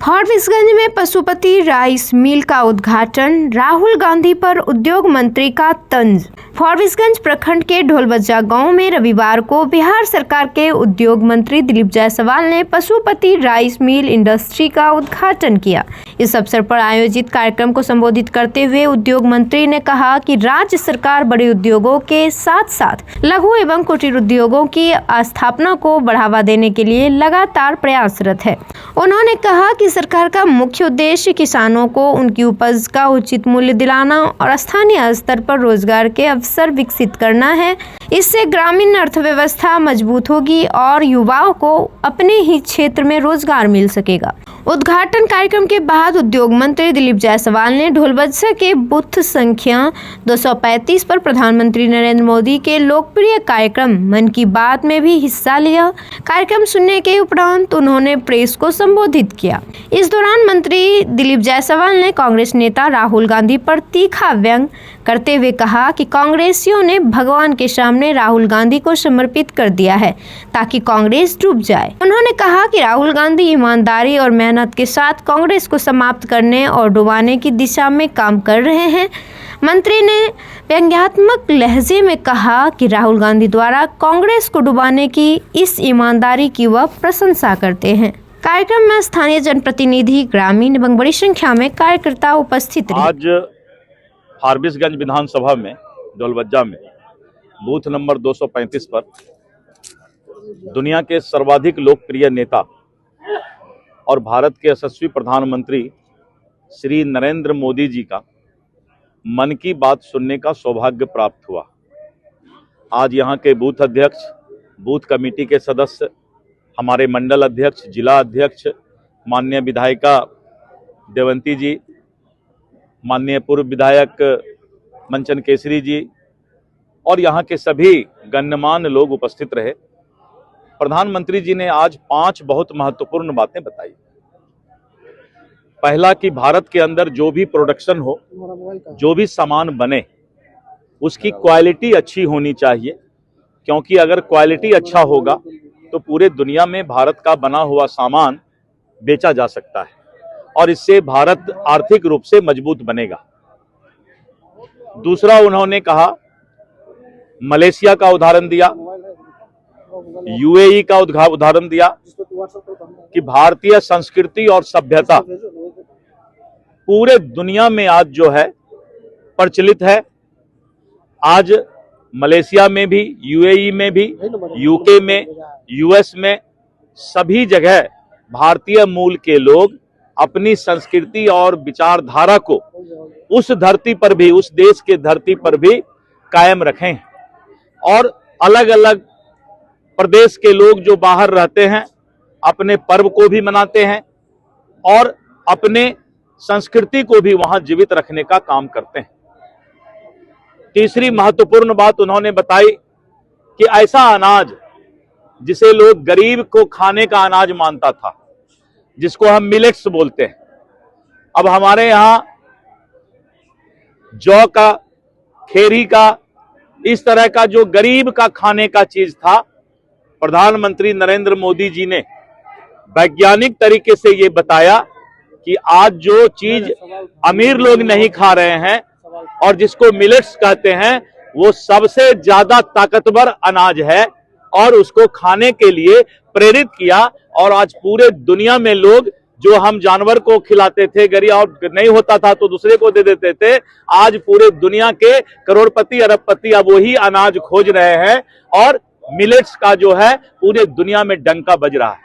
फॉरबिसगंज में Pashupati rice mill का उद्घाटन, राहुल गांधी पर उद्योग मंत्री का तंज। फॉरबिसगंज प्रखंड के ढोलबज्जा गांव में रविवार को बिहार सरकार के उद्योग मंत्री दिलीप जायसवाल ने पशुपति राइस मिल इंडस्ट्री का उद्घाटन किया। इस अवसर पर आयोजित कार्यक्रम को संबोधित करते हुए उद्योग मंत्री ने कहा कि राज्य सरकार बड़े उद्योगों के साथ साथ लघु एवं कुटीर उद्योगों की स्थापना को बढ़ावा देने के लिए लगातार प्रयासरत है। उन्होंने कहा कि सरकार का मुख्य उद्देश्य किसानों को उनकी उपज का उचित मूल्य दिलाना और स्थानीय स्तर पर रोजगार के अवसर विकसित करना है। इससे ग्रामीण अर्थव्यवस्था मजबूत होगी और युवाओं को अपने ही क्षेत्र में रोजगार मिल सकेगा। उद्घाटन कार्यक्रम के बाद उद्योग मंत्री दिलीप जायसवाल ने ढोलबज्जा के बूथ संख्या 235 पर प्रधानमंत्री नरेंद्र मोदी के लोकप्रिय कार्यक्रम मन की बात में भी हिस्सा लिया। कार्यक्रम सुनने के उपरांत उन्होंने प्रेस को संबोधित किया। इस दौरान मंत्री दिलीप जायसवाल ने कांग्रेस नेता राहुल गांधी पर तीखा व्यंग करते हुए कहा कि कांग्रेसियों ने भगवान के सामने राहुल गांधी को समर्पित कर दिया है ताकि कांग्रेस डूब जाए। उन्होंने कहा कि राहुल गांधी ईमानदारी और मेहनत के साथ कांग्रेस को समाप्त करने और डुबाने की दिशा में काम कर रहे हैं। मंत्री ने व्यंग्यात्मक लहजे में कहा कि राहुल गांधी द्वारा कांग्रेस को डुबाने की इस ईमानदारी की वह प्रशंसा करते हैं। कार्यक्रम में स्थानीय जनप्रतिनिधि, ग्रामीण एवं बड़ी संख्या में कार्यकर्ता उपस्थित रहे। आज फॉरबिसगंज विधानसभा में ढोलबज्जा में बूथ नंबर 235 पर दुनिया के सर्वाधिक लोकप्रिय नेता और भारत के यशस्वी प्रधानमंत्री श्री नरेंद्र मोदी जी का मन की बात सुनने का सौभाग्य प्राप्त हुआ। आज यहाँ के बूथ अध्यक्ष, बूथ कमेटी के सदस्य, हमारे मंडल अध्यक्ष, जिला अध्यक्ष, माननीय विधायिका देवंती जी, माननीय पूर्व विधायक मंचन केसरी जी और यहाँ के सभी गण्यमान्य लोग उपस्थित रहे। प्रधानमंत्री जी ने आज 5 बहुत महत्वपूर्ण बातें बताई। पहला कि भारत के अंदर जो भी प्रोडक्शन हो, जो भी सामान बने, उसकी क्वालिटी अच्छी होनी चाहिए, क्योंकि अगर क्वालिटी अच्छा होगा तो पूरे दुनिया में भारत का बना हुआ सामान बेचा जा सकता है और इससे भारत आर्थिक रूप से मजबूत बनेगा। दूसरा, उन्होंने कहा, मलेशिया का उदाहरण दिया, यूएई का उदाहरण दिया कि भारतीय संस्कृति और सभ्यता पूरे दुनिया में आज जो है प्रचलित है। आज मलेशिया में भी, यूएई में भी, यूके में, यूएस में, सभी जगह भारतीय मूल के लोग अपनी संस्कृति और विचारधारा को उस धरती पर भी, उस देश के धरती पर भी कायम रखें और अलग अलग प्रदेश के लोग जो बाहर रहते हैं अपने पर्व को भी मनाते हैं और अपने संस्कृति को भी वहां जीवित रखने का काम करते हैं। तीसरी महत्वपूर्ण बात उन्होंने बताई कि ऐसा अनाज जिसे लोग गरीब को खाने का अनाज मानता था, जिसको हम मिलेट्स बोलते हैं, अब हमारे यहाँ जौ का, खेरी का, इस तरह का जो गरीब का खाने का चीज था, प्रधानमंत्री नरेंद्र मोदी जी ने वैज्ञानिक तरीके से ये बताया कि आज जो चीज अमीर लोग नहीं खा रहे हैं और जिसको मिलेट्स कहते हैं, वो सबसे ज्यादा ताकतवर अनाज है और उसको खाने के लिए प्रेरित किया। और आज पूरे दुनिया में लोग, जो हम जानवर को खिलाते थे, गरीब और नहीं होता था तो दूसरे को दे देते थे, आज पूरे दुनिया के करोड़पति अरबपति अब वही अनाज खोज रहे हैं और मिलेट्स का जो है पूरे दुनिया में डंका बज रहा है।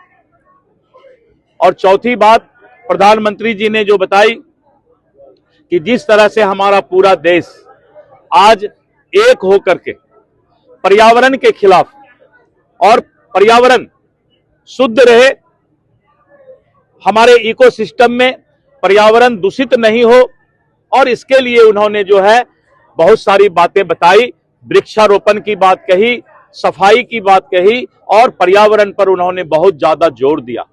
और चौथी बात प्रधानमंत्री जी ने जो बताई कि जिस तरह से हमारा पूरा देश आज एक होकर के पर्यावरण के खिलाफ और पर्यावरण शुद्ध रहे, हमारे इकोसिस्टम में पर्यावरण दूषित नहीं हो, और इसके लिए उन्होंने जो है बहुत सारी बातें बताई। वृक्षारोपण की बात कही, सफाई की बात कही और पर्यावरण पर उन्होंने बहुत ज्यादा जोर दिया।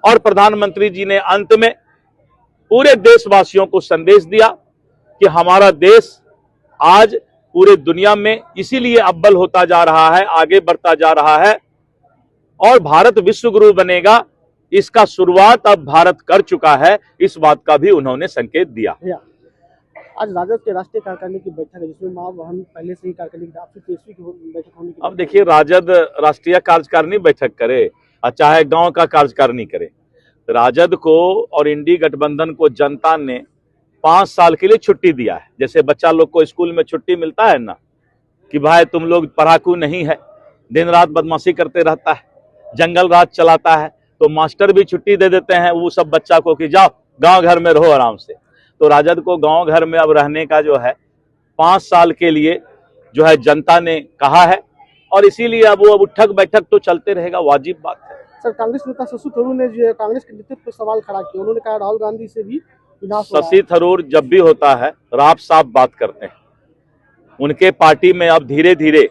और प्रधानमंत्री जी ने अंत में पूरे देशवासियों को संदेश दिया कि हमारा देश आज पूरे दुनिया में इसीलिए अव्वल होता जा रहा है, आगे बढ़ता जा रहा है और भारत विश्व गुरु बनेगा, इसका शुरुआत अब भारत कर चुका है, इस बात का भी उन्होंने संकेत दिया। आज राजद के राष्ट्रीय कार्यकारिणी की बैठक है जिसमें हम पहले से ही कार्यकारिणी की आपसे तेजस्वी की बैठक होने की। अब देखिए, राजद राष्ट्रीय कार्यकारिणी बैठक करे और चाहे गांव का कार्यकारिणी करे, राजद को और इंडी गठबंधन को जनता ने 5 साल के लिए छुट्टी दिया है। जैसे बच्चा लोग को स्कूल में छुट्टी मिलता है ना, कि भाई तुम लोग पढ़ाकू नहीं है, दिन रात बदमाशी करते रहता है, जंगल राज चलाता है, तो मास्टर भी छुट्टी दे देते हैं वो सब बच्चा को कि जाओ गांव घर में रहो आराम से। तो राजद को गांव घर में अब रहने का जो है 5 साल के लिए जो है जनता ने कहा है, और इसीलिए अब वो उठक बैठक तो चलते रहेगा, वाजिब बात है। सर, कांग्रेस नेता शशि थरूर ने जो कांग्रेस के नेतृत्व पर सवाल खड़ा किया, उन्होंने कहा राहुल गांधी से भी विनाश हो रहा है। शशि थरूर जब भी होता है राफ साफ बात करते हैं। उनके पार्टी में अब धीरे धीरे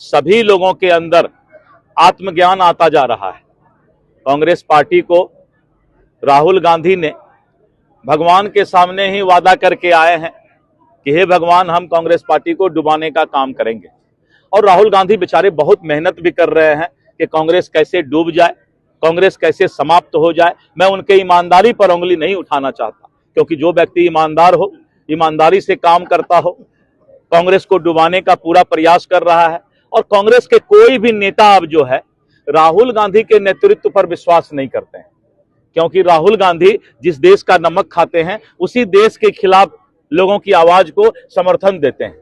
सभी लोगों के अंदर आत्मज्ञान आता जा रहा है। कांग्रेस पार्टी को राहुल गांधी ने भगवान के सामने ही वादा करके आए हैं कि हे भगवान, हम कांग्रेस पार्टी को डुबाने का काम करेंगे। और राहुल गांधी बेचारे बहुत मेहनत भी कर रहे हैं कि कांग्रेस कैसे डूब जाए, कांग्रेस कैसे समाप्त हो जाए। मैं उनके ईमानदारी पर उंगली नहीं उठाना चाहता, क्योंकि जो व्यक्ति ईमानदार हो, ईमानदारी से काम करता हो, कांग्रेस को डुबाने का पूरा प्रयास कर रहा है। और कांग्रेस के कोई भी नेता अब जो है राहुल गांधी के नेतृत्व पर विश्वास नहीं करते हैं, क्योंकि राहुल गांधी जिस देश का नमक खाते हैं उसी देश के खिलाफ लोगों की आवाज को समर्थन देते हैं,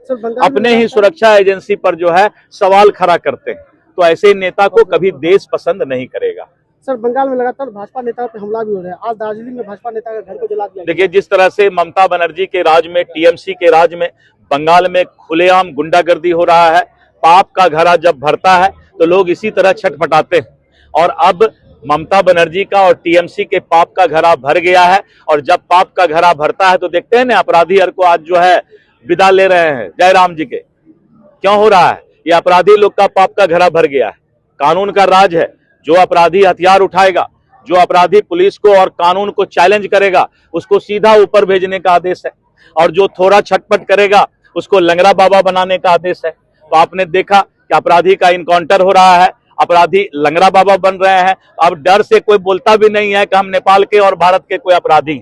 अपने ही सुरक्षा एजेंसी पर जो है सवाल खड़ा करते हैं। तो ऐसे नेता को कभी देश पसंद नहीं करेगा। सर, बंगाल में लगातार भाजपा नेताओं पर हमला भी हो रहा है। आज दार्जिलिंग में भाजपा नेता का घर को जला दिया। देखिए, जिस तरह से ममता बनर्जी के राज में, टीएमसी के राज में बंगाल में खुलेआम गुंडागर्दी हो रहा है, पाप का घड़ा जब भरता है तो लोग इसी तरह छटपटाते हैं। और अब ममता बनर्जी का और टीएमसी के पाप का घड़ा भर गया है, और जब पाप का घड़ा भरता है तो देखते हैं ना, अपराधी हर को आज जो है विदा ले रहे हैं जयराम जी के। क्यों हो रहा है? ये अपराधी लोग का पाप का घड़ा भर गया है। कानून का राज है। जो अपराधी हथियार उठाएगा, जो अपराधी पुलिस को और कानून को चैलेंज करेगा, उसको सीधा ऊपर भेजने का आदेश है, और जो थोड़ा छटपट करेगा उसको लंगड़ा बाबा बनाने का आदेश है। तो आपने देखा कि अपराधी का इनकाउंटर हो रहा है, अपराधी लंगड़ा बाबा बन रहे हैं। अब डर से कोई बोलता भी नहीं है कि हम नेपाल के और भारत के कोई अपराधी।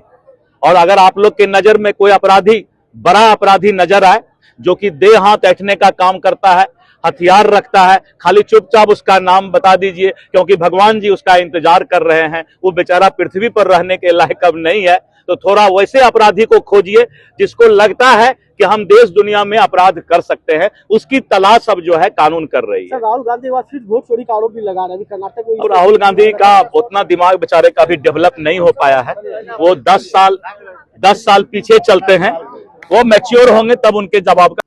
और अगर आप लोग के नजर में कोई अपराधी, बड़ा अपराधी नजर आए जो कि दे हाथ ऐंठने का काम करता है, हथियार रखता है, खाली चुपचाप उसका नाम बता दीजिए, क्योंकि भगवान जी उसका इंतजार कर रहे हैं। वो बेचारा पृथ्वी पर रहने के लायक अब नहीं है। तो थोड़ा वैसे अपराधी को खोजिए जिसको लगता है कि हम देश दुनिया में अपराध कर सकते हैं, उसकी तलाश अब जो है कानून कर रही है। राहुल गांधी फिर वोट चोरी का आरोप भी लगा रहे हैं कर्नाटक में। राहुल गांधी का उतना दिमाग बेचारे का भी डेवलप नहीं हो पाया है। वो 10 साल पीछे चलते हैं, वो मैच्योर होंगे तब उनके जवाब का